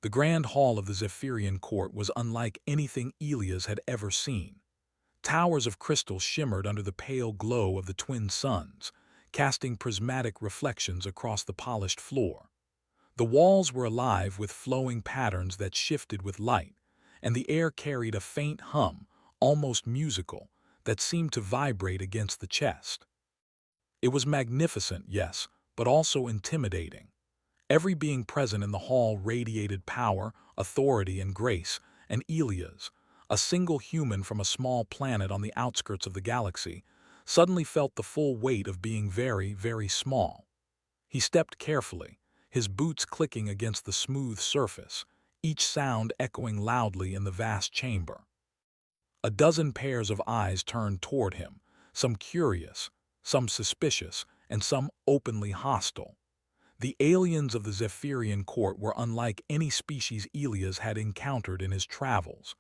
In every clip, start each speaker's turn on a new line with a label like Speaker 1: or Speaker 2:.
Speaker 1: The grand hall of the Zephyrian court was unlike anything Elias had ever seen. Towers of crystal shimmered under the pale glow of the twin suns, casting prismatic reflections across the polished floor. The walls were alive with flowing patterns that shifted with light, and the air carried a faint hum, almost musical, that seemed to vibrate against the chest. It was magnificent, yes, but also intimidating. Every being present in the hall radiated power, authority, and grace, and Elias, a single human from a small planet on the outskirts of the galaxy, suddenly felt the full weight of being very, very small. He stepped carefully, his boots clicking against the smooth surface, each sound echoing loudly in the vast chamber. A dozen pairs of eyes turned toward him, some curious, some suspicious, and some openly hostile. The aliens of the Zephyrian court were unlike any species Elias had encountered in his travels.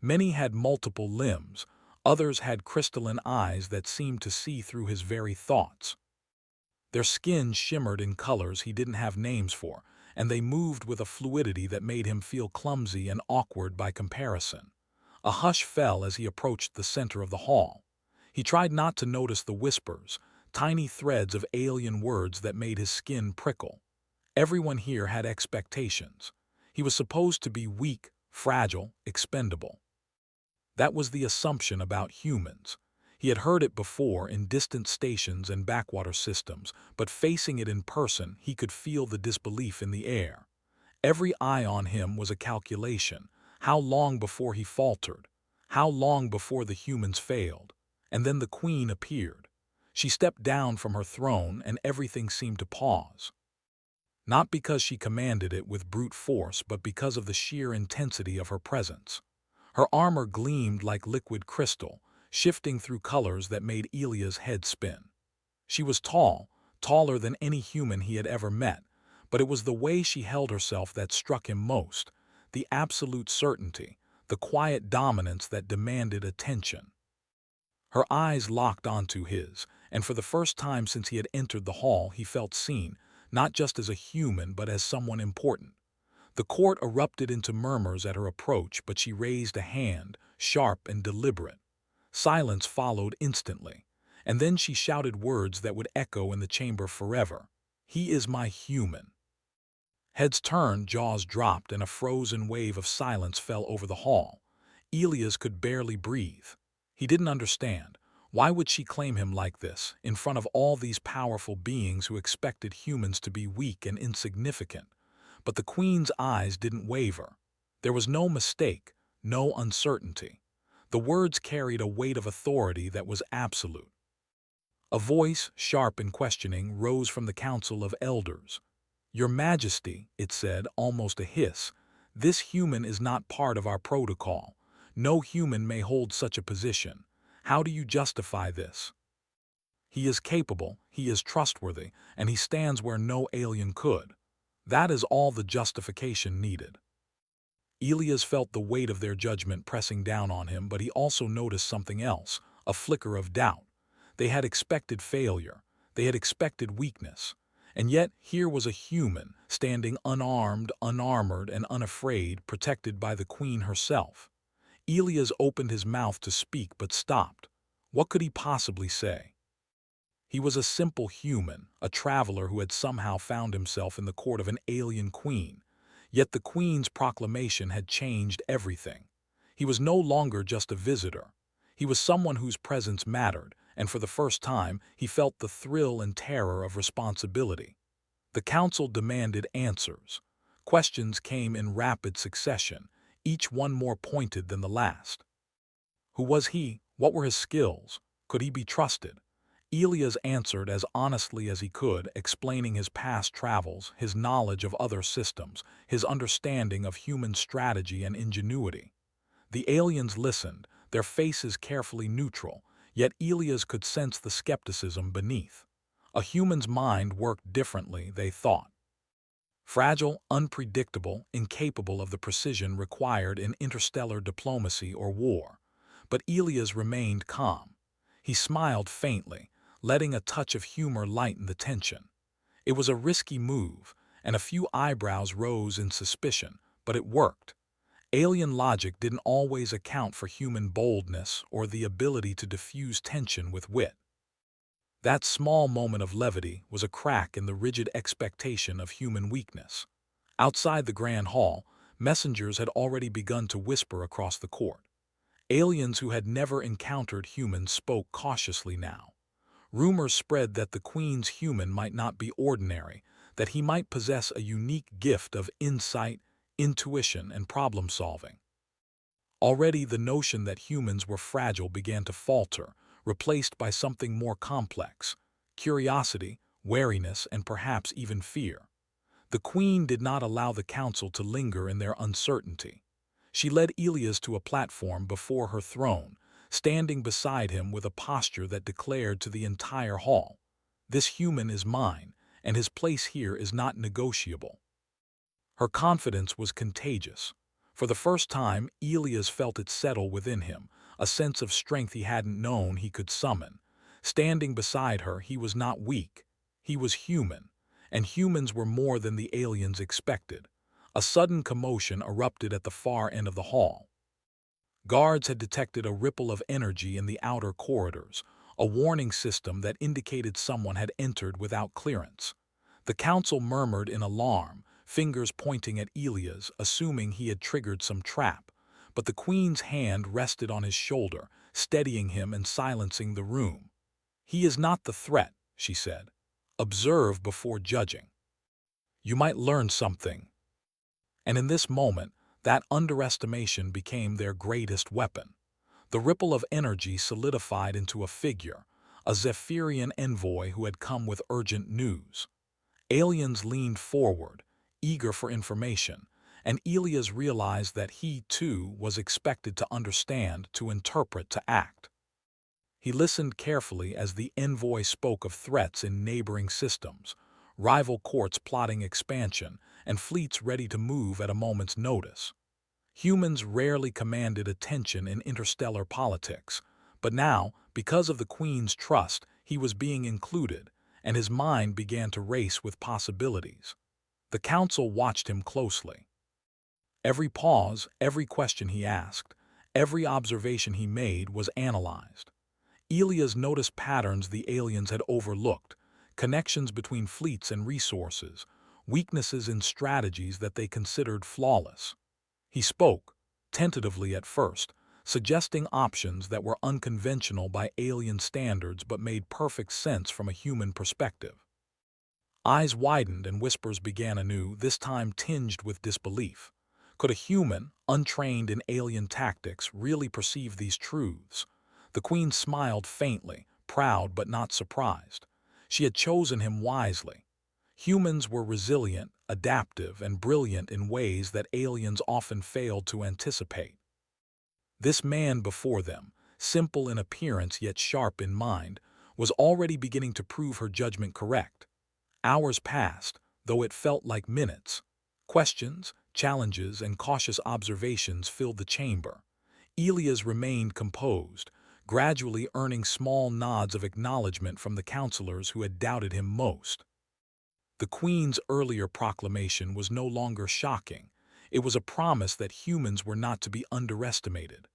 Speaker 1: Many had multiple limbs, others had crystalline eyes that seemed to see through his very thoughts. Their skin shimmered in colors he didn't have names for, and they moved with a fluidity that made him feel clumsy and awkward by comparison. A hush fell as he approached the center of the hall. He tried not to notice the whispers, tiny threads of alien words that made his skin prickle. Everyone here had expectations. He was supposed to be weak, fragile, expendable. That was the assumption about humans. He had heard it before in distant stations and backwater systems, but facing it in person, he could feel the disbelief in the air. Every eye on him was a calculation. How long before he faltered? How long before the humans failed? And then the queen appeared. She stepped down from her throne and everything seemed to pause. Not because she commanded it with brute force, but because of the sheer intensity of her presence. Her armor gleamed like liquid crystal, shifting through colors that made Elia's head spin. She was tall, taller than any human he had ever met, but it was the way she held herself that struck him most, the absolute certainty, the quiet dominance that demanded attention. Her eyes locked onto his, and for the first time since he had entered the hall, he felt seen, not just as a human but as someone important. The court erupted into murmurs at her approach, but she raised a hand, sharp and deliberate. Silence followed instantly, and then she shouted words that would echo in the chamber forever. "He is my human." Heads turned, jaws dropped, and a frozen wave of silence fell over the hall. Elias could barely breathe. He didn't understand. Why would she claim him like this, in front of all these powerful beings who expected humans to be weak and insignificant? But the queen's eyes didn't waver. There was no mistake, no uncertainty. The words carried a weight of authority that was absolute. A voice, sharp and questioning, rose from the council of elders. "Your Majesty," it said, almost a hiss, "this human is not part of our protocol. No human may hold such a position. How do you justify this?" "He is capable, he is trustworthy, and he stands where no alien could." That is all the justification needed. Elias felt the weight of their judgment pressing down on him, but he also noticed something else, a flicker of doubt. They had expected failure. They had expected weakness. And yet here was a human, standing unarmed, unarmored, and unafraid, protected by the queen herself. Elias opened his mouth to speak but stopped. What could he possibly say? He was a simple human, a traveler who had somehow found himself in the court of an alien queen. Yet the queen's proclamation had changed everything. He was no longer just a visitor. He was someone whose presence mattered, and for the first time, he felt the thrill and terror of responsibility. The council demanded answers. Questions came in rapid succession, each one more pointed than the last. Who was he? What were his skills? Could he be trusted? Elias answered as honestly as he could, explaining his past travels, his knowledge of other systems, his understanding of human strategy and ingenuity. The aliens listened, their faces carefully neutral, yet Elias could sense the skepticism beneath. A human's mind worked differently, they thought. Fragile, unpredictable, incapable of the precision required in interstellar diplomacy or war. But Elias remained calm. He smiled faintly, letting a touch of humor lighten the tension. It was a risky move, and a few eyebrows rose in suspicion, but it worked. Alien logic didn't always account for human boldness or the ability to diffuse tension with wit. That small moment of levity was a crack in the rigid expectation of human weakness. Outside the grand hall, messengers had already begun to whisper across the court. Aliens who had never encountered humans spoke cautiously now. Rumors spread that the Queen's human might not be ordinary, that he might possess a unique gift of insight, intuition, and problem-solving. Already the notion that humans were fragile began to falter, replaced by something more complex: curiosity, wariness, and perhaps even fear. The Queen did not allow the council to linger in their uncertainty. She led Elias to a platform before her throne, standing beside him with a posture that declared to the entire hall, "This human is mine, and his place here is not negotiable." Her confidence was contagious. For the first time, Elias felt it settle within him, a sense of strength he hadn't known he could summon. Standing beside her, he was not weak. He was human, and humans were more than the aliens expected. A sudden commotion erupted at the far end of the hall. Guards had detected a ripple of energy in the outer corridors, a warning system that indicated someone had entered without clearance. The council murmured in alarm, fingers pointing at Elias, assuming he had triggered some trap. But the Queen's hand rested on his shoulder, steadying him and silencing the room. "He is not the threat," she said. "Observe before judging. You might learn something." And in this moment, that underestimation became their greatest weapon. The ripple of energy solidified into a figure, a Zephyrian envoy who had come with urgent news. Aliens leaned forward, eager for information, and Elias realized that he, too, was expected to understand, to interpret, to act. He listened carefully as the envoy spoke of threats in neighboring systems, rival courts plotting expansion, and fleets ready to move at a moment's notice. Humans rarely commanded attention in interstellar politics, but now, because of the Queen's trust, he was being included, and his mind began to race with possibilities. The council watched him closely. Every pause, every question he asked, every observation he made was analyzed. Elias noticed patterns the aliens had overlooked, connections between fleets and resources, weaknesses in strategies that they considered flawless. He spoke, tentatively at first, suggesting options that were unconventional by alien standards but made perfect sense from a human perspective. Eyes widened and whispers began anew, this time tinged with disbelief. Could a human, untrained in alien tactics, really perceive these truths? The Queen smiled faintly, proud but not surprised. She had chosen him wisely. Humans were resilient, adaptive, and brilliant in ways that aliens often failed to anticipate. This man before them, simple in appearance yet sharp in mind, was already beginning to prove her judgment correct. Hours passed, though it felt like minutes. Questions, challenges, and cautious observations filled the chamber. Elias remained composed, gradually earning small nods of acknowledgement from the counselors who had doubted him most. The Queen's earlier proclamation was no longer shocking. It was a promise that humans were not to be underestimated.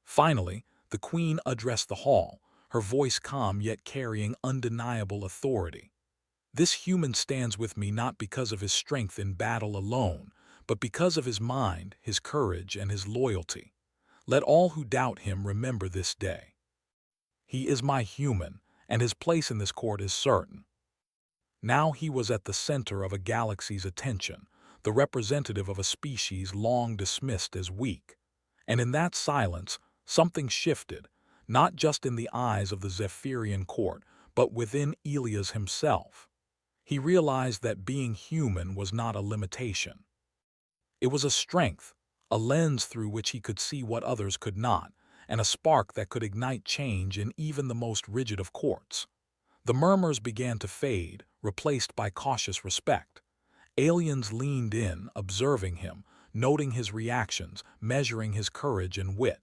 Speaker 1: Finally, the Queen addressed the hall, her voice calm yet carrying undeniable authority. "This human stands with me not because of his strength in battle alone, but because of his mind, his courage, and his loyalty. Let all who doubt him remember this day. He is my human, and his place in this court is certain." Now he was at the center of a galaxy's attention, the representative of a species long dismissed as weak. And in that silence, something shifted, not just in the eyes of the Zephyrian court, but within Elias himself. He realized that being human was not a limitation. It was a strength, a lens through which he could see what others could not, and a spark that could ignite change in even the most rigid of courts. The murmurs began to fade, replaced by cautious respect. Aliens leaned in, observing him, noting his reactions, measuring his courage and wit.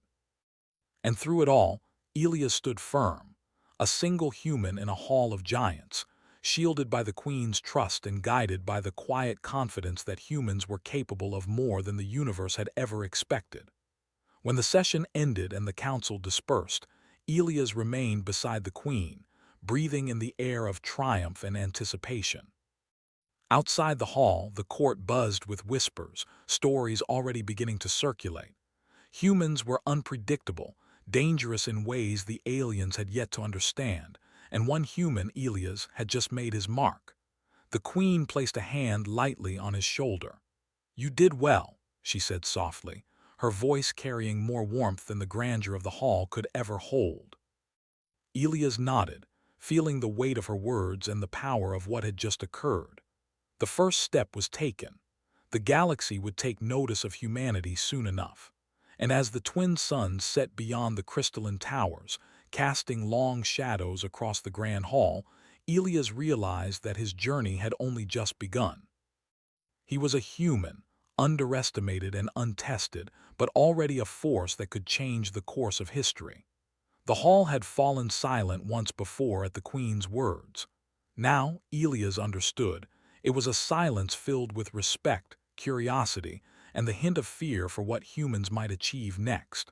Speaker 1: And through it all, Elias stood firm, a single human in a hall of giants, shielded by the Queen's trust and guided by the quiet confidence that humans were capable of more than the universe had ever expected. When the session ended and the council dispersed, Elias remained beside the Queen, breathing in the air of triumph and anticipation. Outside the hall, the court buzzed with whispers, stories already beginning to circulate. Humans were unpredictable, dangerous in ways the aliens had yet to understand, and one human, Elias, had just made his mark. The Queen placed a hand lightly on his shoulder. "You did well," she said softly, her voice carrying more warmth than the grandeur of the hall could ever hold. Elias nodded, feeling the weight of her words and the power of what had just occurred. The first step was taken. The galaxy would take notice of humanity soon enough. And as the twin suns set beyond the crystalline towers, casting long shadows across the grand hall, Elias realized that his journey had only just begun. He was a human, underestimated and untested, but already a force that could change the course of history. The hall had fallen silent once before at the Queen's words. Now, Elias understood. It was a silence filled with respect, curiosity, and the hint of fear for what humans might achieve next.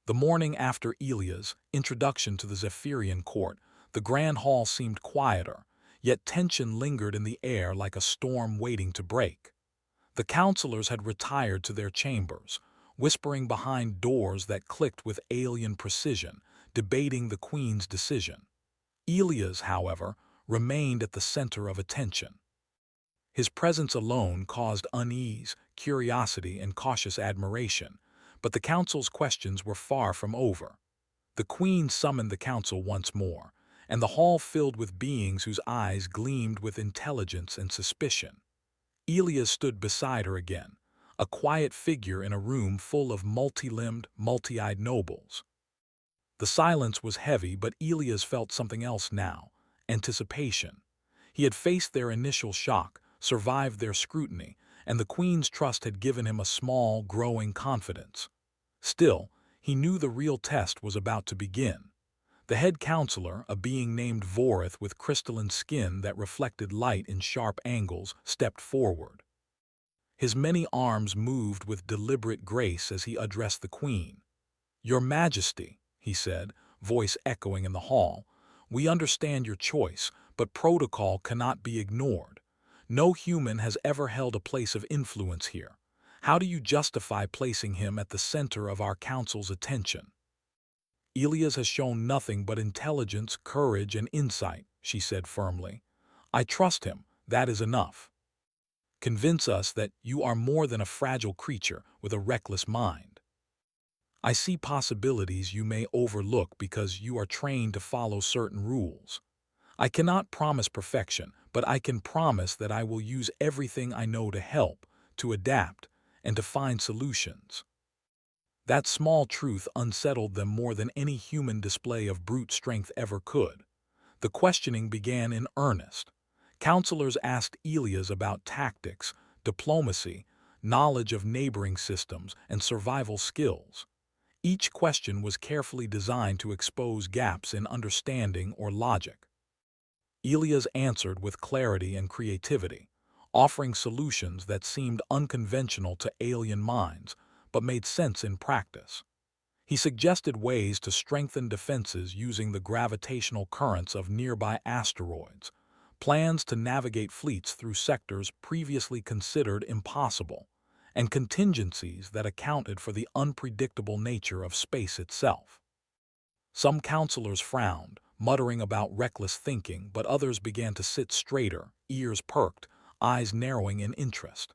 Speaker 1: The morning after Elias' introduction to the Zephyrian court, the grand hall seemed quieter, yet tension lingered in the air like a storm waiting to break. The counselors had retired to their chambers, whispering behind doors that clicked with alien precision, debating the Queen's decision. Elias, however, remained at the center of attention. His presence alone caused unease, curiosity, and cautious admiration, but the council's questions were far from over. The Queen summoned the council once more, and the hall filled with beings whose eyes gleamed with intelligence and suspicion. Elias stood beside her again, a quiet figure in a room full of multi-limbed, multi-eyed nobles. The silence was heavy, but Elias felt something else now: anticipation. He had faced their initial shock, survived their scrutiny, and the Queen's trust had given him a small, growing confidence. Still, he knew the real test was about to begin. The head counselor, a being named Vorith with crystalline skin that reflected light in sharp angles, stepped forward. His many arms moved with deliberate grace as he addressed the Queen. "Your Majesty," he said, voice echoing in the hall, "we understand your choice, but protocol cannot be ignored. No human has ever held a place of influence here. How do you justify placing him at the center of our council's attention?" "Elias has shown nothing but intelligence, courage, and insight," she said firmly. "I trust him, that is enough. Convince us that you are more than a fragile creature with a reckless mind. I see possibilities you may overlook because you are trained to follow certain rules. I cannot promise perfection, but I can promise that I will use everything I know to help, to adapt, and to find solutions." That small truth unsettled them more than any human display of brute strength ever could. The questioning began in earnest. Counselors asked Elias about tactics, diplomacy, knowledge of neighboring systems, and survival skills. Each question was carefully designed to expose gaps in understanding or logic. Elias answered with clarity and creativity, offering solutions that seemed unconventional to alien minds, but made sense in practice. He suggested ways to strengthen defenses using the gravitational currents of nearby asteroids, plans to navigate fleets through sectors previously considered impossible, and contingencies that accounted for the unpredictable nature of space itself. Some counselors frowned, muttering about reckless thinking, but others began to sit straighter, ears perked, eyes narrowing in interest.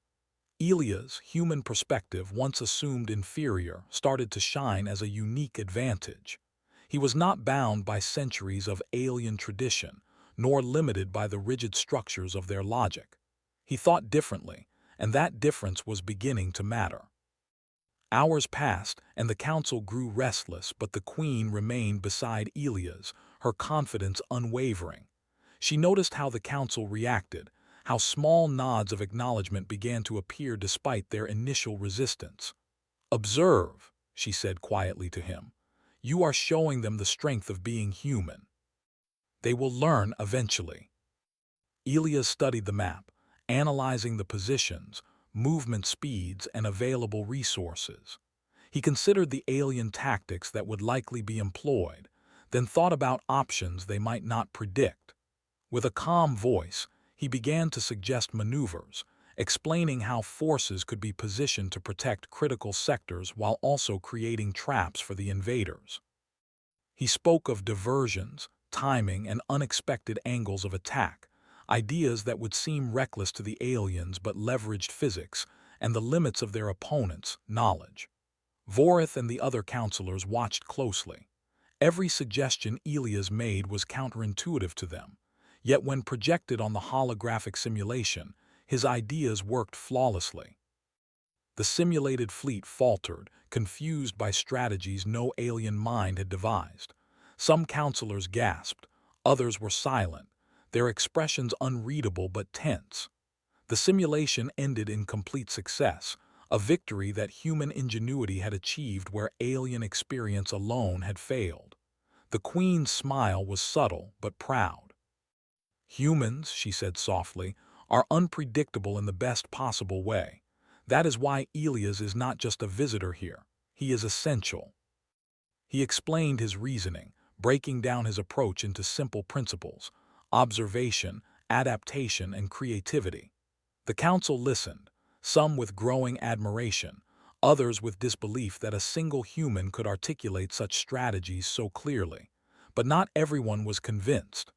Speaker 1: Elias' human perspective, once assumed inferior, started to shine as a unique advantage. He was not bound by centuries of alien tradition, nor limited by the rigid structures of their logic. He thought differently, and that difference was beginning to matter. Hours passed, and the council grew restless, but the Queen remained beside Elias, her confidence unwavering. She noticed how the council reacted, how small nods of acknowledgement began to appear despite their initial resistance. "Observe," she said quietly to him. "You are showing them the strength of being human. They will learn eventually." Elias studied the map, analyzing the positions, movement speeds, and available resources. He considered the alien tactics that would likely be employed, then thought about options they might not predict. With a calm voice, he began to suggest maneuvers, explaining how forces could be positioned to protect critical sectors while also creating traps for the invaders. He spoke of diversions, timing, and unexpected angles of attack, ideas that would seem reckless to the aliens but leveraged physics and the limits of their opponents' knowledge. Vorith and the other counselors watched closely. Every suggestion Elias made was counterintuitive to them, yet when projected on the holographic simulation, his ideas worked flawlessly. The simulated fleet faltered, confused by strategies no alien mind had devised. Some counselors gasped, others were silent, their expressions unreadable but tense. The simulation ended in complete success, a victory that human ingenuity had achieved where alien experience alone had failed. The Queen's smile was subtle but proud. "Humans," she said softly, "are unpredictable in the best possible way. That is why Elias is not just a visitor here. He is essential." He explained his reasoning, breaking down his approach into simple principles: observation, adaptation, and creativity. The council listened, some with growing admiration, others with disbelief that a single human could articulate such strategies so clearly. But not everyone was convinced.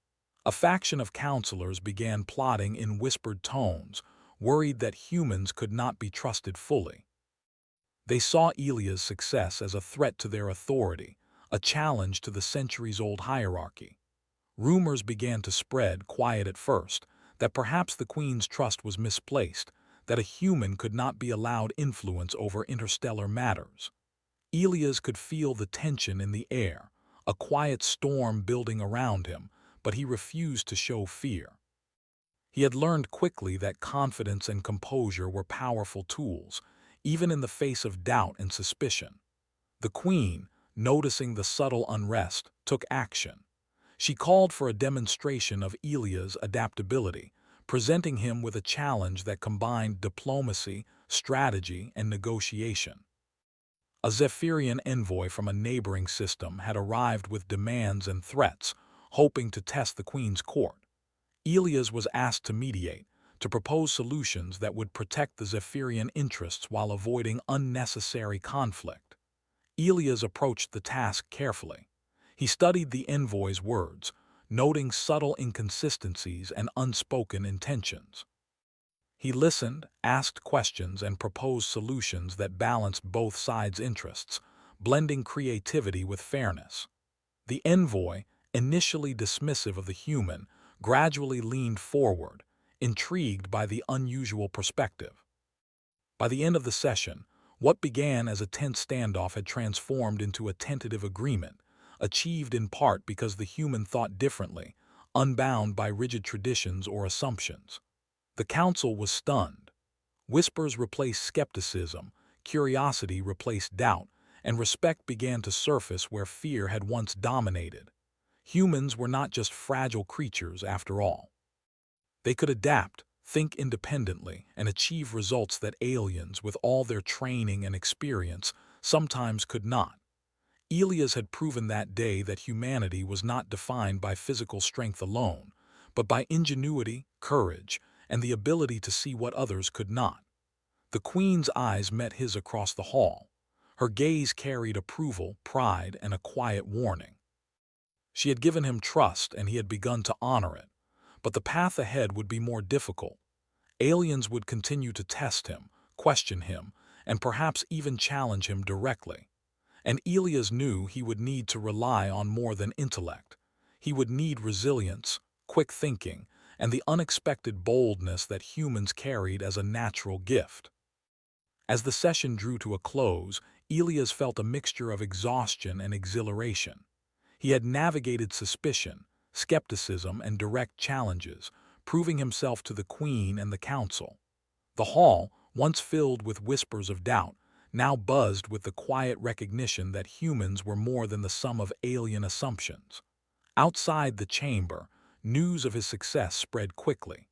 Speaker 1: A faction of counselors began plotting in whispered tones, worried that humans could not be trusted fully. They saw Elia's success as a threat to their authority, a challenge to the centuries-old hierarchy. Rumors began to spread, quiet at first, that perhaps the Queen's trust was misplaced, that a human could not be allowed influence over interstellar matters. Elias could feel the tension in the air, a quiet storm building around him, but he refused to show fear. He had learned quickly that confidence and composure were powerful tools, even in the face of doubt and suspicion. The Queen, noticing the subtle unrest, took action. She called for a demonstration of Elia's adaptability, presenting him with a challenge that combined diplomacy, strategy, and negotiation. A Zephyrian envoy from a neighboring system had arrived with demands and threats, hoping to test the Queen's court. Elias was asked to mediate, to propose solutions that would protect the Zephyrian interests while avoiding unnecessary conflict. Elias approached the task carefully. He studied the envoy's words, noting subtle inconsistencies and unspoken intentions. He listened, asked questions, and proposed solutions that balanced both sides' interests, blending creativity with fairness. The envoy, initially dismissive of the human, gradually leaned forward, intrigued by the unusual perspective. By the end of the session, what began as a tense standoff had transformed into a tentative agreement, achieved in part because the human thought differently, unbound by rigid traditions or assumptions. The council was stunned. Whispers replaced skepticism, curiosity replaced doubt, and respect began to surface where fear had once dominated. Humans were not just fragile creatures after all. They could adapt, think independently, and achieve results that aliens, with all their training and experience, sometimes could not. Elias had proven that day that humanity was not defined by physical strength alone, but by ingenuity, courage, and the ability to see what others could not. The Queen's eyes met his across the hall. Her gaze carried approval, pride, and a quiet warning. She had given him trust, and he had begun to honor it. But the path ahead would be more difficult. Aliens would continue to test him, question him, and perhaps even challenge him directly. And Elias knew he would need to rely on more than intellect. He would need resilience, quick thinking, and the unexpected boldness that humans carried as a natural gift. As the session drew to a close, Elias felt a mixture of exhaustion and exhilaration. He had navigated suspicion, skepticism, and direct challenges, proving himself to the Queen and the Council. The hall, once filled with whispers of doubt, now buzzed with the quiet recognition that humans were more than the sum of alien assumptions. Outside the chamber, news of his success spread quickly.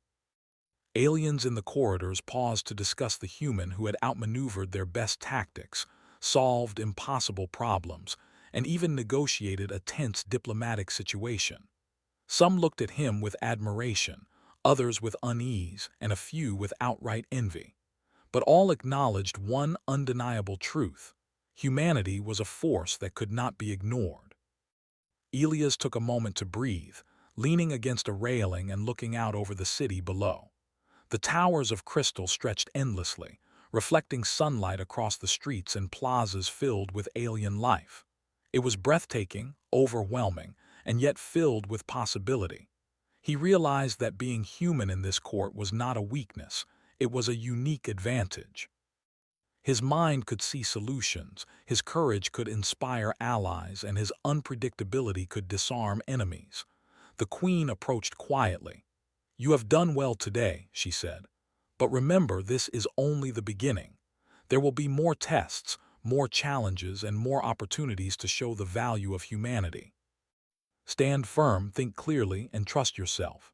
Speaker 1: Aliens in the corridors paused to discuss the human who had outmaneuvered their best tactics, solved impossible problems, and even negotiated a tense diplomatic situation. Some looked at him with admiration, others with unease, and a few with outright envy. But all acknowledged one undeniable truth: humanity was a force that could not be ignored. Elias took a moment to breathe, leaning against a railing and looking out over the city below. The towers of crystal stretched endlessly, reflecting sunlight across the streets and plazas filled with alien life. It was breathtaking, overwhelming, and yet filled with possibility. He realized that being human in this court was not a weakness, it was a unique advantage. His mind could see solutions, his courage could inspire allies, and his unpredictability could disarm enemies. The queen approached quietly. "You have done well today," she said. "But remember, this is only the beginning. There will be more tests, more challenges, and more opportunities to show the value of humanity. Stand firm, think clearly, and trust yourself."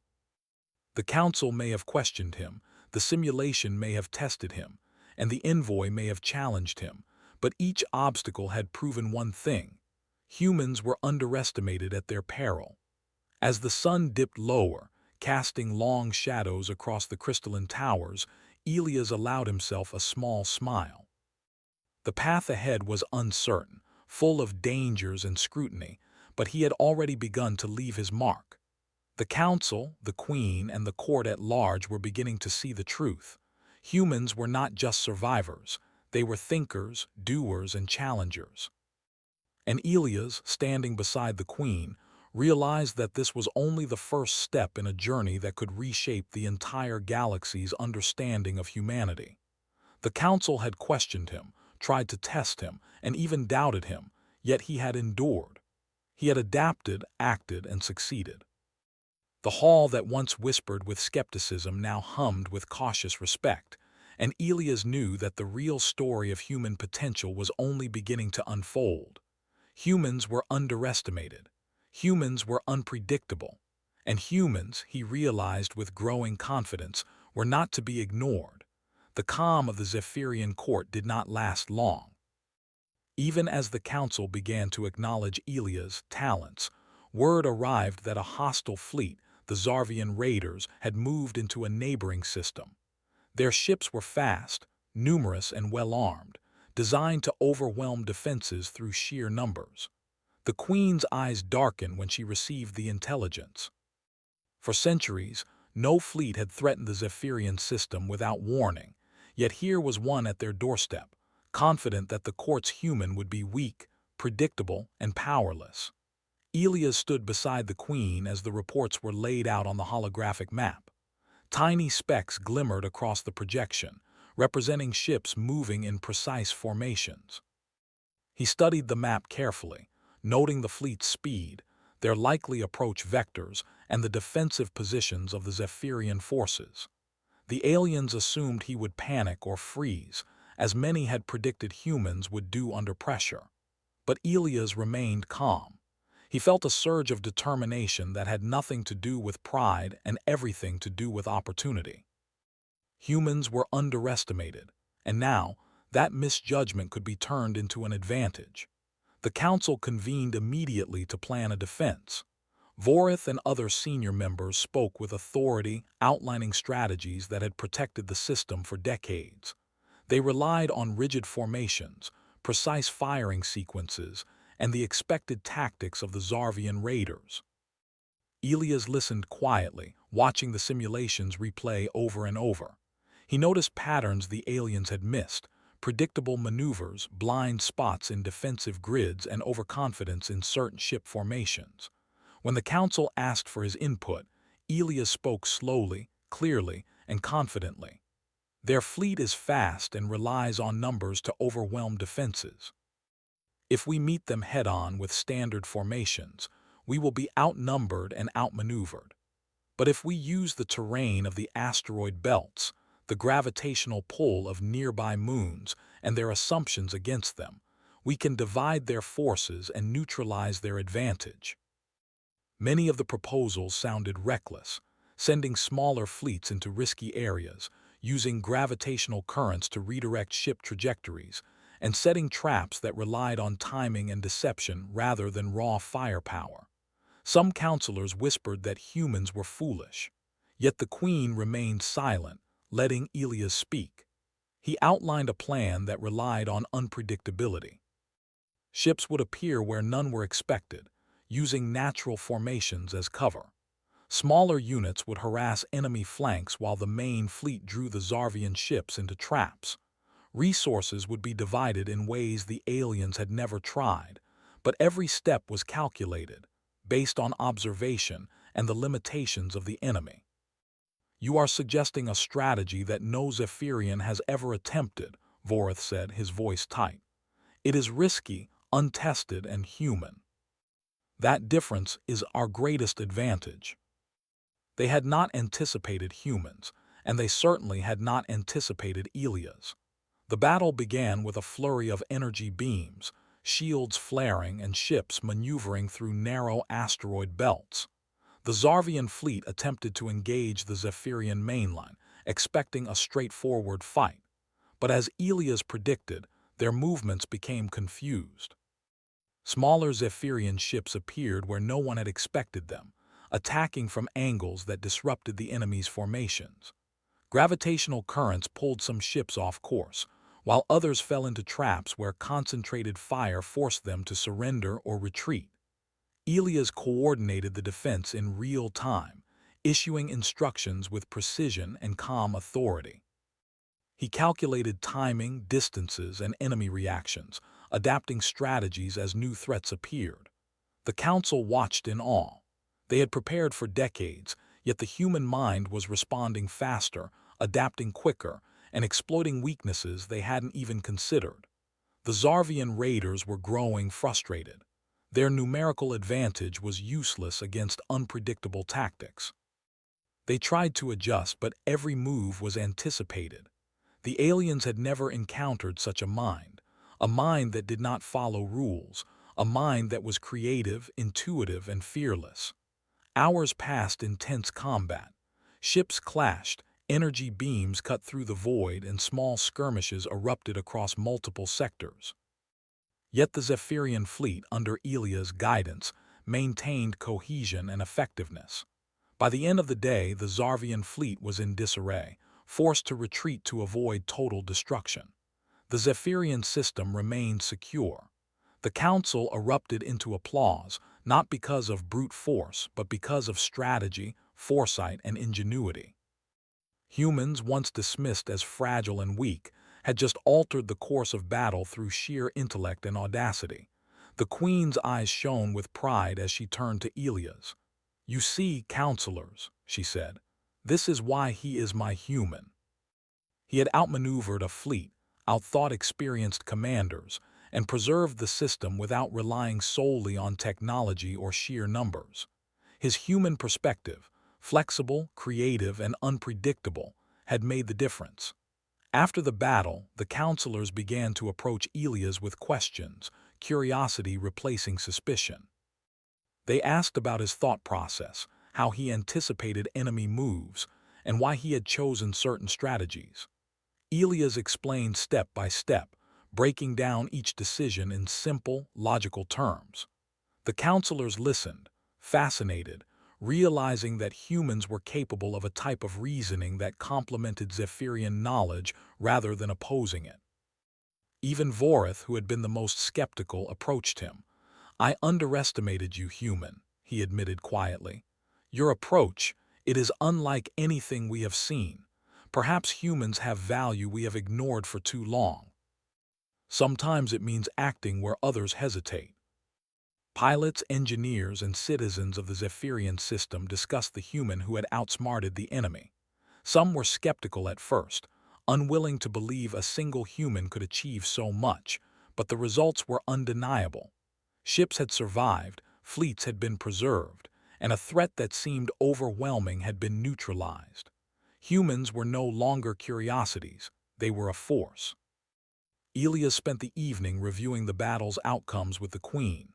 Speaker 1: The council may have questioned him, the simulation may have tested him, and the envoy may have challenged him, but each obstacle had proven one thing: humans were underestimated at their peril. As the sun dipped lower, casting long shadows across the crystalline towers, Elias allowed himself a small smile. The path ahead was uncertain, full of dangers and scrutiny, but he had already begun to leave his mark. The council, the queen, and the court at large were beginning to see the truth. Humans were not just survivors, they were thinkers, doers, and challengers. And Elias, standing beside the queen, realized that this was only the first step in a journey that could reshape the entire galaxy's understanding of humanity. The council had questioned him, tried to test him, and even doubted him, yet he had endured. He had adapted, acted, and succeeded. The hall that once whispered with skepticism now hummed with cautious respect, and Elias knew that the real story of human potential was only beginning to unfold. Humans were underestimated. Humans were unpredictable. And humans, he realized with growing confidence, were not to be ignored. The calm of the Zephyrian court did not last long. Even as the council began to acknowledge Elias' talents, word arrived that a hostile fleet, the Zarvian raiders, had moved into a neighboring system. Their ships were fast, numerous, and well-armed, designed to overwhelm defenses through sheer numbers. The queen's eyes darkened when she received the intelligence. For centuries, no fleet had threatened the Zephyrian system without warning, yet here was one at their doorstep, confident that the court's human would be weak, predictable, and powerless. Elias stood beside the queen as the reports were laid out on the holographic map. Tiny specks glimmered across the projection, representing ships moving in precise formations. He studied the map carefully, noting the fleet's speed, their likely approach vectors, and the defensive positions of the Zephyrian forces. The aliens assumed he would panic or freeze, as many had predicted humans would do under pressure. But Elias remained calm. He felt a surge of determination that had nothing to do with pride and everything to do with opportunity. Humans were underestimated, and now that misjudgment could be turned into an advantage. The council convened immediately to plan a defense. Vorith and other senior members spoke with authority, outlining strategies that had protected the system for decades. They relied on rigid formations, precise firing sequences, and the expected tactics of the Zarvian raiders. Elias listened quietly, watching the simulations replay over and over. He noticed patterns the aliens had missed: predictable maneuvers, blind spots in defensive grids, and overconfidence in certain ship formations. When the council asked for his input, Elias spoke slowly, clearly, and confidently. "Their fleet is fast and relies on numbers to overwhelm defenses. If we meet them head-on with standard formations, we will be outnumbered and outmaneuvered. But if we use the terrain of the asteroid belts, the gravitational pull of nearby moons, and their assumptions against them, we can divide their forces and neutralize their advantage." Many of the proposals sounded reckless, sending smaller fleets into risky areas, using gravitational currents to redirect ship trajectories, and setting traps that relied on timing and deception rather than raw firepower. Some counselors whispered that humans were foolish, yet the queen remained silent, letting Elias speak. He outlined a plan that relied on unpredictability. Ships would appear where none were expected, using natural formations as cover. Smaller units would harass enemy flanks while the main fleet drew the Zarvian ships into traps. Resources would be divided in ways the aliens had never tried, but every step was calculated, based on observation and the limitations of the enemy. "You are suggesting a strategy that no Zephyrian has ever attempted," Vorith said, his voice tight. "It is risky, untested, and human. That difference is our greatest advantage." They had not anticipated humans, and they certainly had not anticipated Elias. The battle began with a flurry of energy beams, shields flaring and ships maneuvering through narrow asteroid belts. The Zarvian fleet attempted to engage the Zephyrian mainline, expecting a straightforward fight. But as Elias predicted, their movements became confused. Smaller Zephyrian ships appeared where no one had expected them, attacking from angles that disrupted the enemy's formations. Gravitational currents pulled some ships off course, while others fell into traps where concentrated fire forced them to surrender or retreat. Elias coordinated the defense in real time, issuing instructions with precision and calm authority. He calculated timing, distances, and enemy reactions, adapting strategies as new threats appeared. The council watched in awe. They had prepared for decades, yet the human mind was responding faster, adapting quicker, and exploiting weaknesses they hadn't even considered. The Zarvian raiders were growing frustrated. Their numerical advantage was useless against unpredictable tactics. They tried to adjust, but every move was anticipated. The aliens had never encountered such a mind that did not follow rules, a mind that was creative, intuitive, and fearless. Hours passed in tense combat. Ships clashed, energy beams cut through the void, and small skirmishes erupted across multiple sectors. Yet the Zephyrian fleet, under Elia's guidance, maintained cohesion and effectiveness. By the end of the day, the Zarvian fleet was in disarray, forced to retreat to avoid total destruction. The Zephyrian system remained secure. The council erupted into applause, not because of brute force, but because of strategy, foresight, and ingenuity. Humans, once dismissed as fragile and weak, had just altered the course of battle through sheer intellect and audacity. The queen's eyes shone with pride as she turned to Elias. "You see, counselors," she said, "this is why he is my human." He had outmaneuvered a fleet, outthought experienced commanders, and preserved the system without relying solely on technology or sheer numbers. His human perspective, flexible, creative, and unpredictable, had made the difference. After the battle, the counselors began to approach Elias with questions, curiosity replacing suspicion. They asked about his thought process, how he anticipated enemy moves, and why he had chosen certain strategies. Elias explained step by step, breaking down each decision in simple, logical terms. The counselors listened, fascinated, realizing that humans were capable of a type of reasoning that complemented Zephyrian knowledge rather than opposing it. Even Vorith, who had been the most skeptical, approached him. "I underestimated you, human," he admitted quietly. "Your approach, it is unlike anything we have seen. Perhaps humans have value we have ignored for too long. Sometimes it means acting where others hesitate." Pilots, engineers, and citizens of the Zephyrian system discussed the human who had outsmarted the enemy. Some were skeptical at first, unwilling to believe a single human could achieve so much, but the results were undeniable. Ships had survived, fleets had been preserved, and a threat that seemed overwhelming had been neutralized. Humans were no longer curiosities, they were a force. Elias spent the evening reviewing the battle's outcomes with the queen.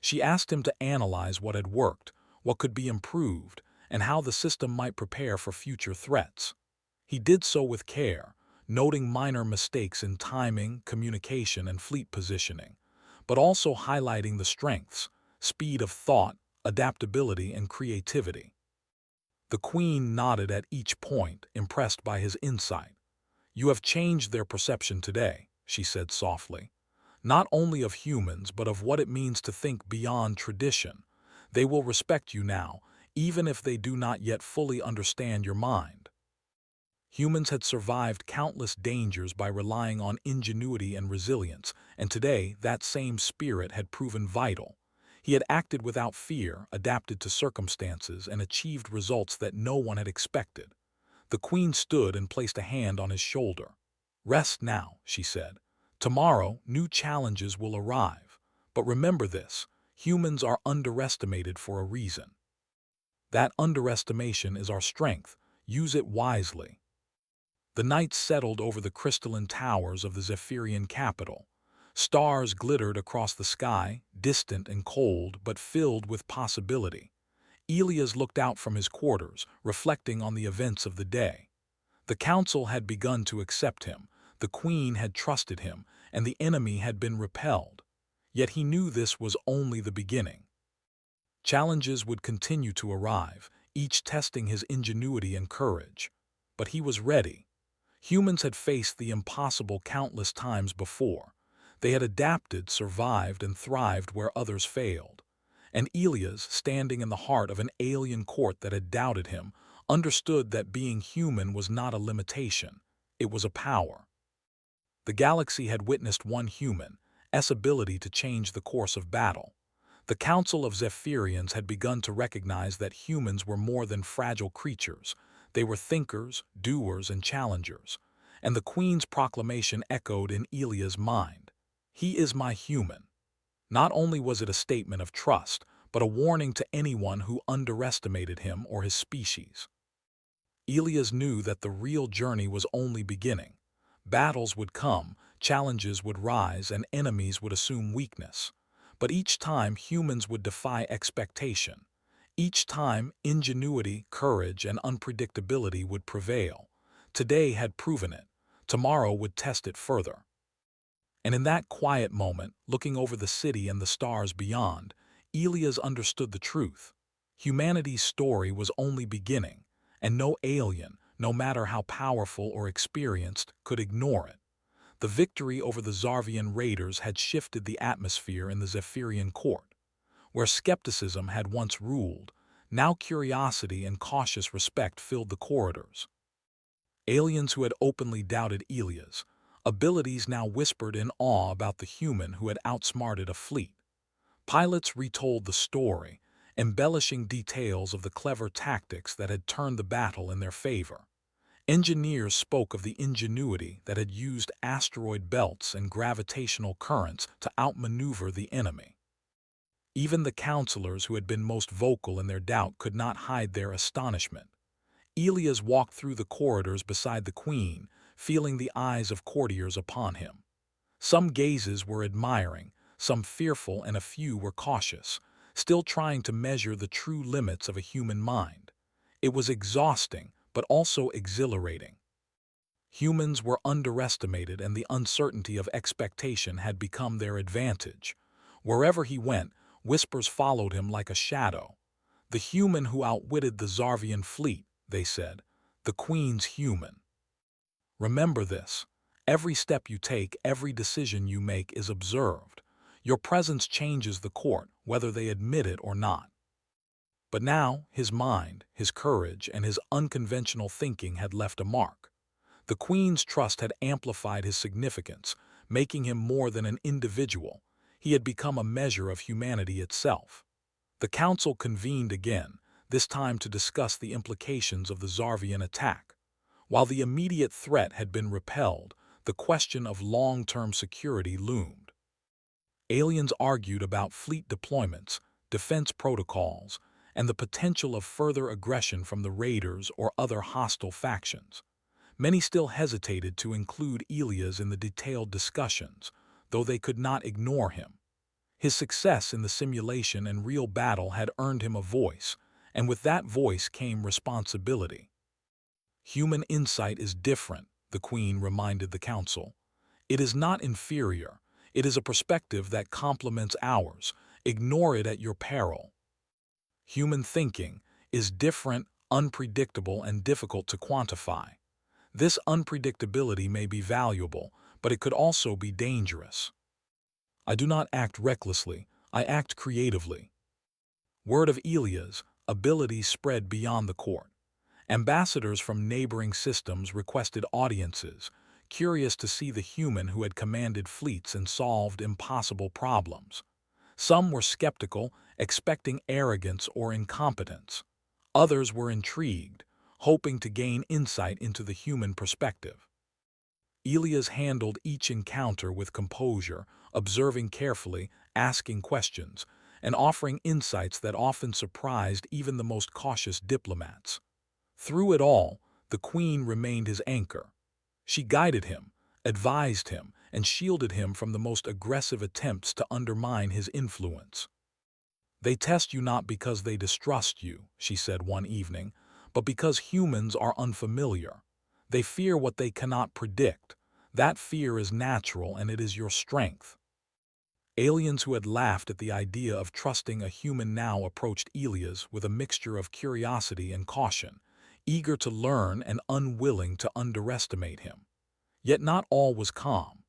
Speaker 1: She asked him to analyze what had worked, what could be improved, and how the system might prepare for future threats. He did so with care, noting minor mistakes in timing, communication, and fleet positioning, but also highlighting the strengths, speed of thought, adaptability, and creativity. The Queen nodded at each point, impressed by his insight. "You have changed their perception today," she said softly. "Not only of humans, but of what it means to think beyond tradition. They will respect you now, even if they do not yet fully understand your mind." Humans had survived countless dangers by relying on ingenuity and resilience, and today that same spirit had proven vital. He had acted without fear, adapted to circumstances, and achieved results that no one had expected. The Queen stood and placed a hand on his shoulder. "Rest now," she said. "Tomorrow, new challenges will arrive. But remember this, humans are underestimated for a reason. That underestimation is our strength. Use it wisely." The night settled over the crystalline towers of the Zephyrian capital. Stars glittered across the sky, distant and cold, but filled with possibility. Elias looked out from his quarters, reflecting on the events of the day. The council had begun to accept him, the Queen had trusted him, and the enemy had been repelled. Yet he knew this was only the beginning. Challenges would continue to arrive, each testing his ingenuity and courage. But he was ready. Humans had faced the impossible countless times before. They had adapted, survived, and thrived where others failed. And Elias, standing in the heart of an alien court that had doubted him, understood that being human was not a limitation, it was a power. The galaxy had witnessed one human's ability to change the course of battle. The Council of Zephyrians had begun to recognize that humans were more than fragile creatures. They were thinkers, doers, and challengers. And the Queen's proclamation echoed in Elia's mind. "He is my human." Not only was it a statement of trust, but a warning to anyone who underestimated him or his species. Elias knew that the real journey was only beginning. Battles would come, challenges would rise, and enemies would assume weakness. But each time humans would defy expectation. Each time ingenuity, courage, and unpredictability would prevail. Today had proven it. Tomorrow would test it further. And in that quiet moment, looking over the city and the stars beyond, Elias understood the truth. Humanity's story was only beginning, and no alien, no matter how powerful or experienced, could ignore it. The victory over the Zarvian raiders had shifted the atmosphere in the Zephyrian court. Where skepticism had once ruled, now curiosity and cautious respect filled the corridors. Aliens who had openly doubted Elias' abilities now whispered in awe about the human who had outsmarted a fleet. Pilots retold the story, embellishing details of the clever tactics that had turned the battle in their favor. Engineers spoke of the ingenuity that had used asteroid belts and gravitational currents to outmaneuver the enemy. Even the counselors who had been most vocal in their doubt could not hide their astonishment. Elias walked through the corridors beside the Queen, feeling the eyes of courtiers upon him. Some gazes were admiring, some fearful, and a few were cautious, still trying to measure the true limits of a human mind. It was exhausting, but also exhilarating. Humans were underestimated, and the uncertainty of expectation had become their advantage. Wherever he went, whispers followed him like a shadow. "The human who outwitted the Zarvian fleet," they said. "The Queen's human." Remember this. Every step you take, every decision you make is observed. Your presence changes the court, whether they admit it or not. But now, his mind, his courage, and his unconventional thinking had left a mark. The Queen's trust had amplified his significance, making him more than an individual. He had become a measure of humanity itself. The council convened again, this time to discuss the implications of the Zarvian attack. While the immediate threat had been repelled, the question of long-term security loomed. Aliens argued about fleet deployments, defense protocols, and the potential of further aggression from the raiders or other hostile factions. Many still hesitated to include Elias in the detailed discussions, though they could not ignore him. His success in the simulation and real battle had earned him a voice, and with that voice came responsibility. Human insight is different, the Queen reminded the council. It is not inferior. It is a perspective that complements ours. Ignore it at your peril. Human thinking is different, unpredictable, and difficult to quantify. This unpredictability may be valuable, but it could also be dangerous. I do not act recklessly, I act creatively. Word of Elia's ability spread beyond the court. Ambassadors from neighboring systems requested audiences, curious to see the human who had commanded fleets and solved impossible problems. Some were skeptical, expecting arrogance or incompetence. Others were intrigued, hoping to gain insight into the human perspective. Elias handled each encounter with composure, observing carefully, asking questions, and offering insights that often surprised even the most cautious diplomats. Through it all, the Queen remained his anchor. She guided him, advised him, and shielded him from the most aggressive attempts to undermine his influence. They test you not because they distrust you, she said one evening, but because humans are unfamiliar. They fear what they cannot predict. That fear is natural, and it is your strength. Aliens who had laughed at the idea of trusting a human now approached Elias with a mixture of curiosity and caution, eager to learn and unwilling to underestimate him. Yet not all was calm.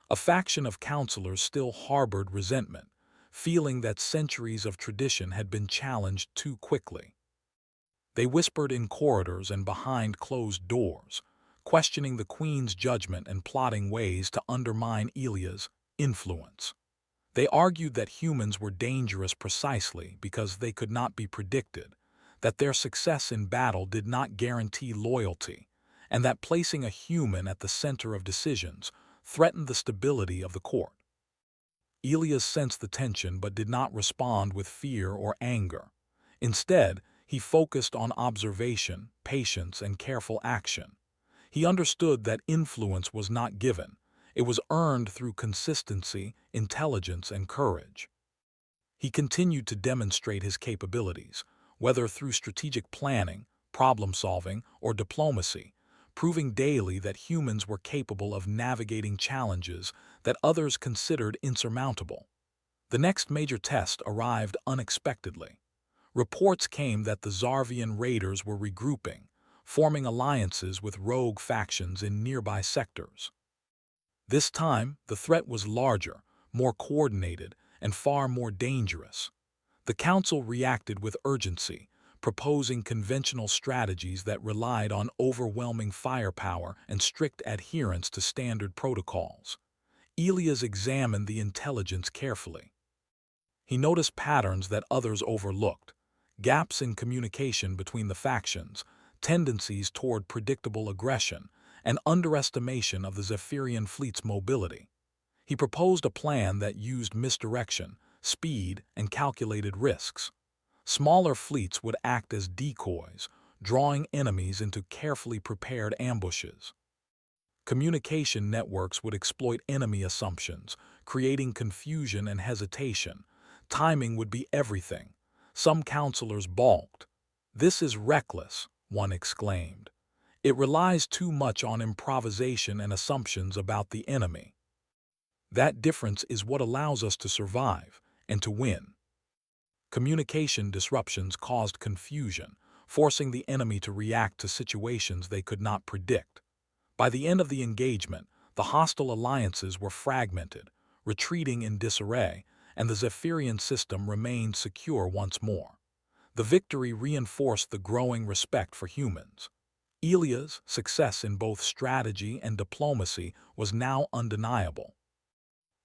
Speaker 1: A faction of counselors still harbored resentment, feeling that centuries of tradition had been challenged too quickly. They whispered in corridors and behind closed doors, questioning the Queen's judgment and plotting ways to undermine Elia's influence. They argued that humans were dangerous precisely because they could not be predicted, that their success in battle did not guarantee loyalty, and that placing a human at the center of decisions threatened the stability of the court. Elias sensed the tension but did not respond with fear or anger. Instead, he focused on observation, patience, and careful action. He understood that influence was not given. It was earned through consistency, intelligence, and courage. He continued to demonstrate his capabilities, whether through strategic planning, problem-solving, or diplomacy, proving daily that humans were capable of navigating challenges that others considered insurmountable. The next major test arrived unexpectedly. Reports came that the Zarvian raiders were regrouping, forming alliances with rogue factions in nearby sectors. This time, the threat was larger, more coordinated, and far more dangerous. The Council reacted with urgency, proposing conventional strategies that relied on overwhelming firepower and strict adherence to standard protocols. Elias examined the intelligence carefully. He noticed patterns that others overlooked, gaps in communication between the factions, tendencies toward predictable aggression, and underestimation of the Zephyrian fleet's mobility. He proposed a plan that used misdirection, speed, and calculated risks. Smaller fleets would act as decoys, drawing enemies into carefully prepared ambushes. Communication networks would exploit enemy assumptions, creating confusion and hesitation. Timing would be everything. Some counselors balked. "This is reckless," one exclaimed. "It relies too much on improvisation and assumptions about the enemy." That difference is what allows us to survive and to win. Communication disruptions caused confusion, forcing the enemy to react to situations they could not predict. By the end of the engagement, the hostile alliances were fragmented, retreating in disarray, and the Zephyrian system remained secure once more. The victory reinforced the growing respect for humans. Elia's success in both strategy and diplomacy was now undeniable.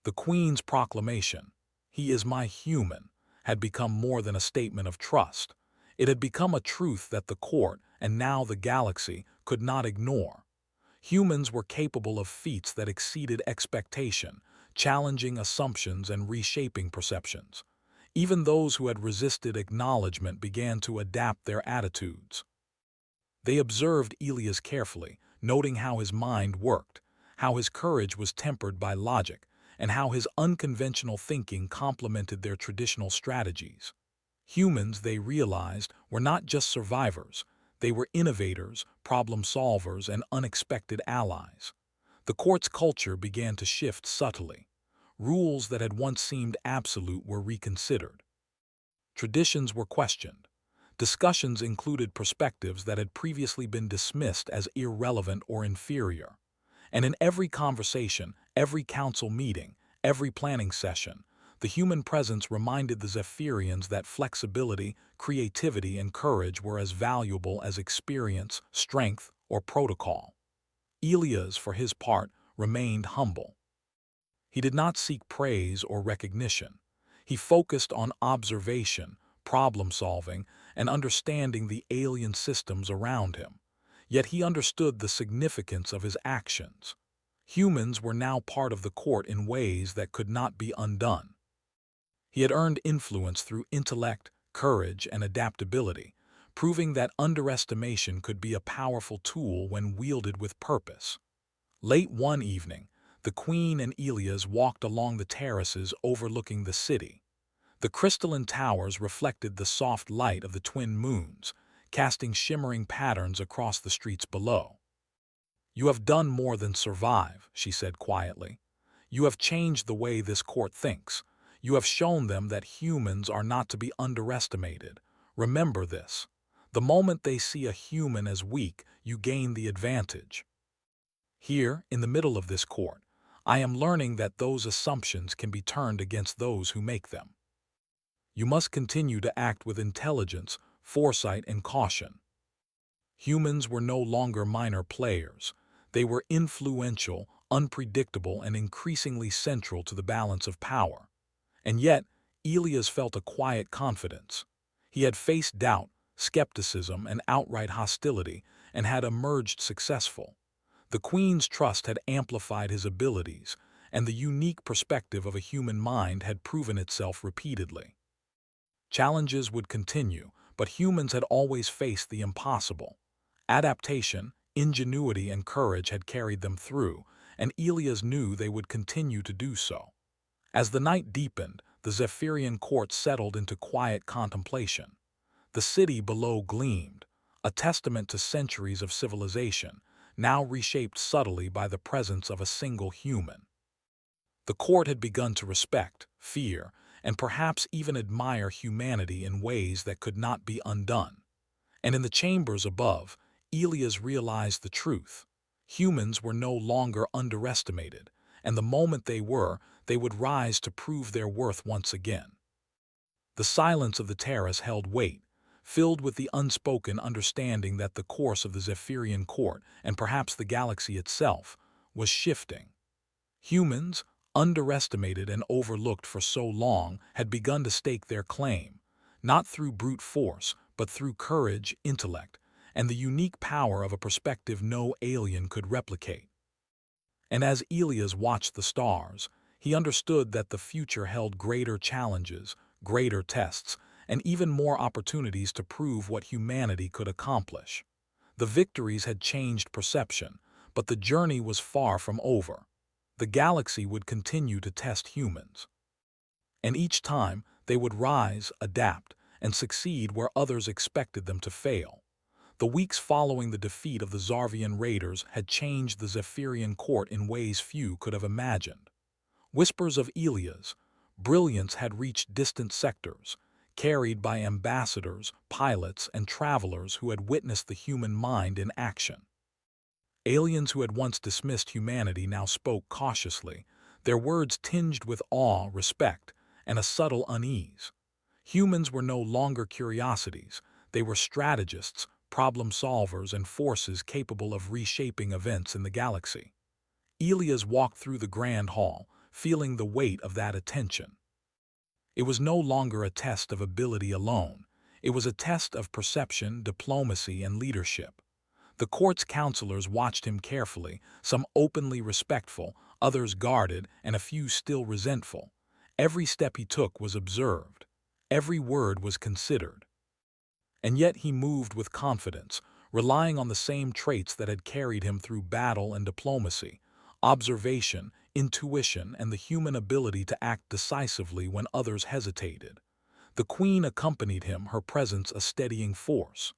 Speaker 1: The Queen's proclamation, "He is my human," had become more than a statement of trust. It had become a truth that the court, and now the galaxy, could not ignore. Humans were capable of feats that exceeded expectation, challenging assumptions and reshaping perceptions. Even those who had resisted acknowledgement began to adapt their attitudes. They observed Elias carefully, noting how his mind worked, how his courage was tempered by logic, and how his unconventional thinking complemented their traditional strategies. Humans, they realized, were not just survivors. They were innovators, problem solvers, and unexpected allies. The court's culture began to shift subtly. Rules that had once seemed absolute were reconsidered. Traditions were questioned. Discussions included perspectives that had previously been dismissed as irrelevant or inferior. And in every conversation, every council meeting, every planning session, the human presence reminded the Zephyrians that flexibility, creativity, and courage were as valuable as experience, strength, or protocol. Elias, for his part, remained humble. He did not seek praise or recognition. He focused on observation, problem-solving, and understanding the alien systems around him. Yet he understood the significance of his actions. Humans were now part of the court in ways that could not be undone. He had earned influence through intellect, courage, and adaptability, proving that underestimation could be a powerful tool when wielded with purpose. Late one evening, the Queen and Elias walked along the terraces overlooking the city. The crystalline towers reflected the soft light of the twin moons, casting shimmering patterns across the streets below. "You have done more than survive," she said quietly. "You have changed the way this court thinks. You have shown them that humans are not to be underestimated. Remember this. The moment they see a human as weak, you gain the advantage." Here, in the middle of this court, I am learning that those assumptions can be turned against those who make them. You must continue to act with intelligence, foresight, and caution. Humans were no longer minor players. They were influential, unpredictable, and increasingly central to the balance of power. And yet, Elias felt a quiet confidence. He had faced doubt, skepticism, and outright hostility, and had emerged successful. The Queen's trust had amplified his abilities, and the unique perspective of a human mind had proven itself repeatedly. Challenges would continue, but humans had always faced the impossible. Adaptation, ingenuity, and courage had carried them through, and Elias knew they would continue to do so. As the night deepened, the Zephyrian court settled into quiet contemplation. The city below gleamed, a testament to centuries of civilization, now reshaped subtly by the presence of a single human. The court had begun to respect, fear, and perhaps even admire humanity in ways that could not be undone. And in the chambers above, Elias realized the truth. Humans were no longer underestimated, and the moment they were, they would rise to prove their worth once again. The silence of the terrace held weight, filled with the unspoken understanding that the course of the Zephyrian court, and perhaps the galaxy itself, was shifting. Humans, underestimated and overlooked for so long, had begun to stake their claim, not through brute force, but through courage, intellect, and the unique power of a perspective no alien could replicate. And as Elias watched the stars, he understood that the future held greater challenges, greater tests, and even more opportunities to prove what humanity could accomplish. The victories had changed perception, but the journey was far from over. The galaxy would continue to test humans. And each time, they would rise, adapt, and succeed where others expected them to fail. The weeks following the defeat of the Zarvian raiders had changed the Zephyrian court in ways few could have imagined. Whispers of Elias' brilliance had reached distant sectors, carried by ambassadors, pilots, and travelers who had witnessed the human mind in action. Aliens who had once dismissed humanity now spoke cautiously, their words tinged with awe, respect, and a subtle unease. Humans were no longer curiosities, they were strategists, problem solvers, and forces capable of reshaping events in the galaxy. Elias walked through the grand hall, feeling the weight of that attention. It was no longer a test of ability alone. It was a test of perception, diplomacy, and leadership. The court's counselors watched him carefully, some openly respectful, others guarded, and a few still resentful. Every step he took was observed. Every word was considered. And yet he moved with confidence, relying on the same traits that had carried him through battle and diplomacy: observation, intuition, and the human ability to act decisively when others hesitated. The queen accompanied him, her presence a steadying force.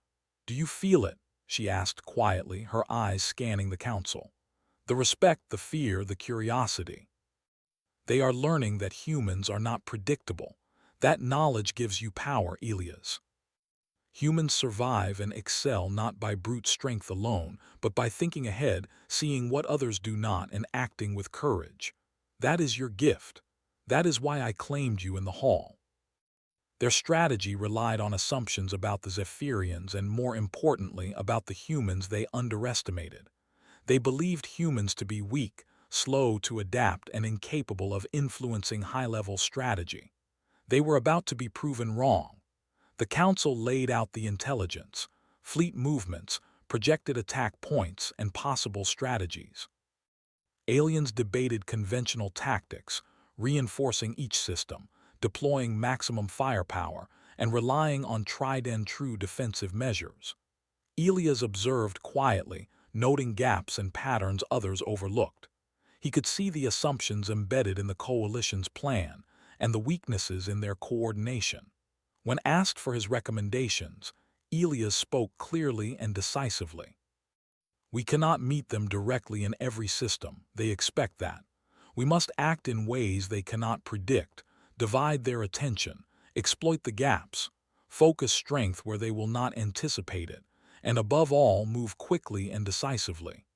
Speaker 1: "Do you feel it?" she asked quietly, her eyes scanning the council. "The respect, the fear, the curiosity. They are learning that humans are not predictable. That knowledge gives you power, Elias. Humans survive and excel not by brute strength alone, but by thinking ahead, seeing what others do not, and acting with courage. That is your gift. That is why I claimed you in the hall." Their strategy relied on assumptions about the Zephyrians and, more importantly, about the humans they underestimated. They believed humans to be weak, slow to adapt, and incapable of influencing high-level strategy. They were about to be proven wrong. The council laid out the intelligence, fleet movements, projected attack points, and possible strategies. Aliens debated conventional tactics, reinforcing each system, deploying maximum firepower, and relying on tried-and-true defensive measures. Elias observed quietly, noting gaps and patterns others overlooked. He could see the assumptions embedded in the coalition's plan and the weaknesses in their coordination. When asked for his recommendations, Elias spoke clearly and decisively. "We cannot meet them directly in every system. They expect that. We must act in ways they cannot predict, divide their attention, exploit the gaps, focus strength where they will not anticipate it, and above all, move quickly and decisively.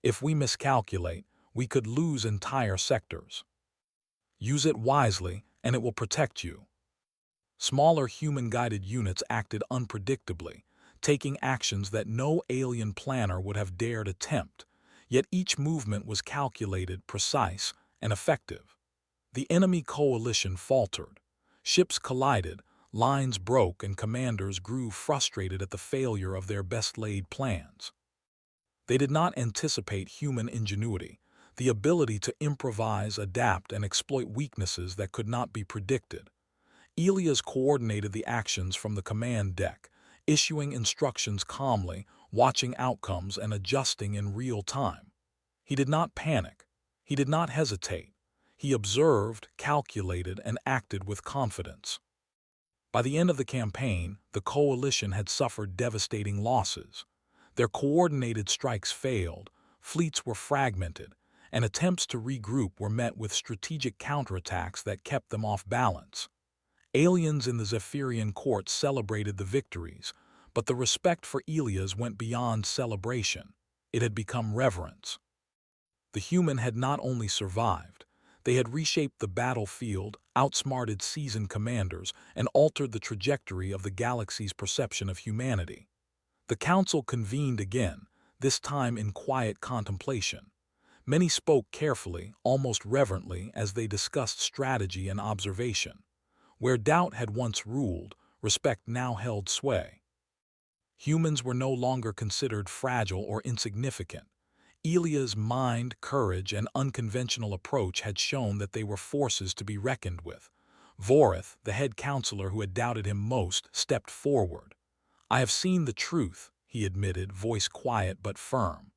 Speaker 1: If we miscalculate, we could lose entire sectors. Use it wisely, and it will protect you." Smaller human-guided units acted unpredictably, taking actions that no alien planner would have dared attempt, yet each movement was calculated, precise, and effective. The enemy coalition faltered. Ships collided, lines broke, and commanders grew frustrated at the failure of their best-laid plans. They did not anticipate human ingenuity, the ability to improvise, adapt, and exploit weaknesses that could not be predicted. Elias coordinated the actions from the command deck, issuing instructions calmly, watching outcomes, and adjusting in real time. He did not panic. He did not hesitate. He observed, calculated, and acted with confidence. By the end of the campaign, the coalition had suffered devastating losses. Their coordinated strikes failed, fleets were fragmented, and attempts to regroup were met with strategic counterattacks that kept them off balance. Aliens in the Zephyrian court celebrated the victories, but the respect for Elias went beyond celebration. It had become reverence. The human had not only survived, they had reshaped the battlefield, outsmarted seasoned commanders, and altered the trajectory of the galaxy's perception of humanity. The council convened again, this time in quiet contemplation. Many spoke carefully, almost reverently, as they discussed strategy and observation. Where doubt had once ruled, respect now held sway. Humans were no longer considered fragile or insignificant. Elia's mind, courage, and unconventional approach had shown that they were forces to be reckoned with. Vorith, the head counselor who had doubted him most, stepped forward. "I have seen the truth," he admitted, voice quiet but firm.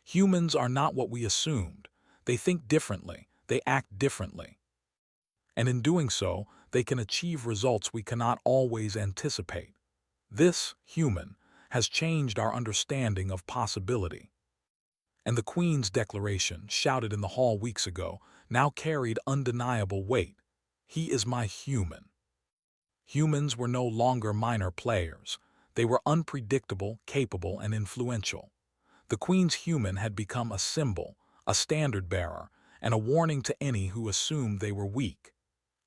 Speaker 1: "Humans are not what we assumed. They think differently, they act differently. And in doing so, they can achieve results we cannot always anticipate. This, human, has changed our understanding of possibility." And the Queen's declaration, shouted in the hall weeks ago, now carried undeniable weight. "He is my human." Humans were no longer minor players. They were unpredictable, capable, and influential. The Queen's human had become a symbol, a standard-bearer, and a warning to any who assumed they were weak.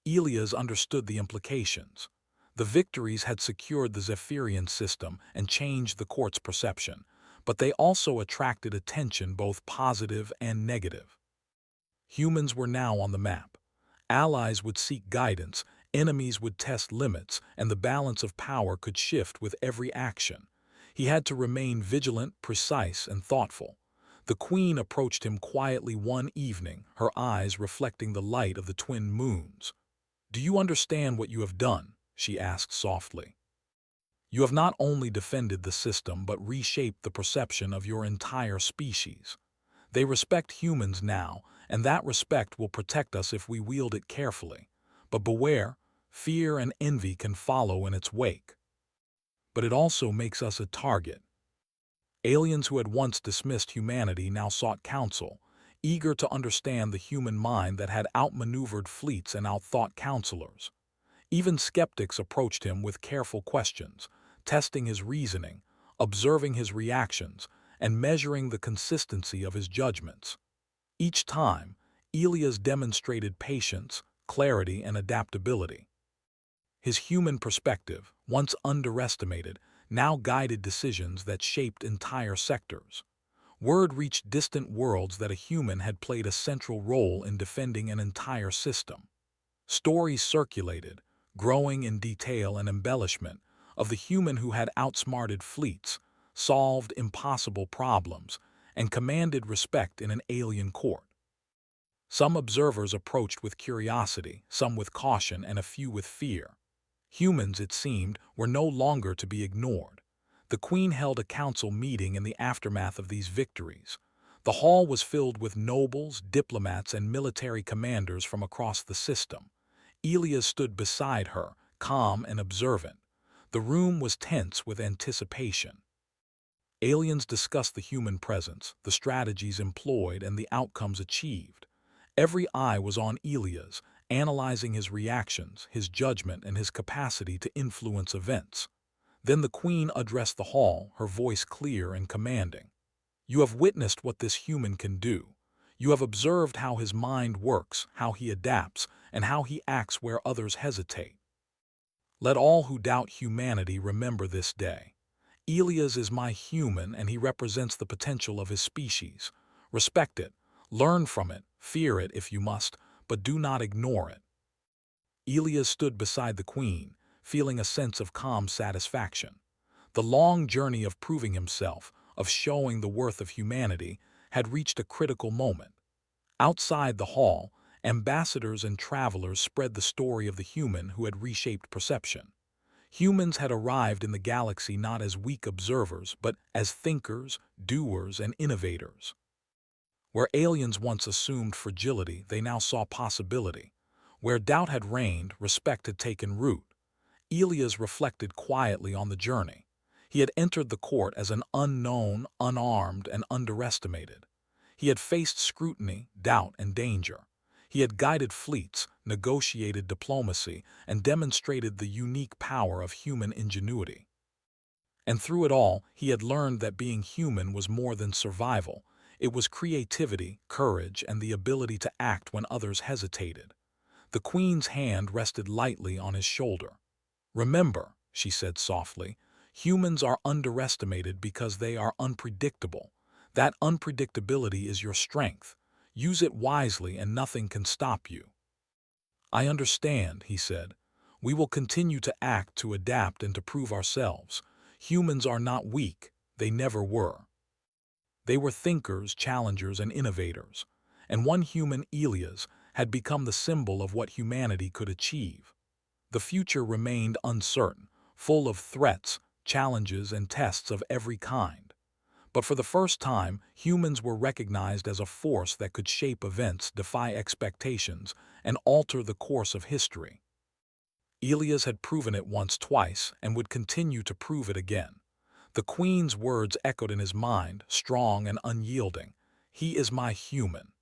Speaker 1: Elias understood the implications. The victories had secured the Zephyrian system and changed the court's perception, but they also attracted attention, both positive and negative. Humans were now on the map. Allies would seek guidance, enemies would test limits, and the balance of power could shift with every action. He had to remain vigilant, precise, and thoughtful. The Queen approached him quietly one evening, her eyes reflecting the light of the twin moons. "Do you understand what you have done?" she asked softly. "You have not only defended the system but reshaped the perception of your entire species. They respect humans now, and that respect will protect us if we wield it carefully. But beware, fear and envy can follow in its wake. But it also makes us a target. Aliens who had once dismissed humanity now sought counsel, eager to understand the human mind that had outmaneuvered fleets and outthought counselors. Even skeptics approached him with careful questions, testing his reasoning, observing his reactions, and measuring the consistency of his judgments. Each time, Elias demonstrated patience, clarity, and adaptability. His human perspective, once underestimated, now guided decisions that shaped entire sectors. Word reached distant worlds that a human had played a central role in defending an entire system. Stories circulated, growing in detail and embellishment, of the human who had outsmarted fleets, solved impossible problems, and commanded respect in an alien court. Some observers approached with curiosity, some with caution, and a few with fear. Humans, it seemed, were no longer to be ignored. The Queen held a council meeting in the aftermath of these victories. The hall was filled with nobles, diplomats, and military commanders from across the system. Elias stood beside her, calm and observant. The room was tense with anticipation. Aliens discussed the human presence, the strategies employed, and the outcomes achieved. Every eye was on Elias, analyzing his reactions, his judgment, and his capacity to influence events. Then the Queen addressed the hall, her voice clear and commanding. "You have witnessed what this human can do. You have observed how his mind works, how he adapts, and how he acts where others hesitate. Let all who doubt humanity remember this day. Elias is my human, and he represents the potential of his species. Respect it, learn from it, fear it if you must, but do not ignore it." Elias stood beside the Queen, feeling a sense of calm satisfaction. The long journey of proving himself, of showing the worth of humanity, had reached a critical moment. Outside the hall, ambassadors and travelers spread the story of the human who had reshaped perception. Humans had arrived in the galaxy not as weak observers, but as thinkers, doers, and innovators. Where aliens once assumed fragility, they now saw possibility. Where doubt had reigned, respect had taken root. Elias reflected quietly on the journey. He had entered the court as an unknown, unarmed, and underestimated. He had faced scrutiny, doubt, and danger. He had guided fleets, negotiated diplomacy, and demonstrated the unique power of human ingenuity. And through it all, he had learned that being human was more than survival. It was creativity, courage, and the ability to act when others hesitated. The Queen's hand rested lightly on his shoulder. "Remember," she said softly, "humans are underestimated because they are unpredictable. That unpredictability is your strength. Use it wisely and nothing can stop you." "I understand," he said. "We will continue to act, to adapt, and to prove ourselves. Humans are not weak. They never were. They were thinkers, challengers, and innovators. And one human, Elias, had become the symbol of what humanity could achieve. The future remained uncertain, full of threats, challenges, and tests of every kind. But for the first time, humans were recognized as a force that could shape events, defy expectations, and alter the course of history. Elias had proven it once, twice, and would continue to prove it again. The Queen's words echoed in his mind, strong and unyielding. "He is my human."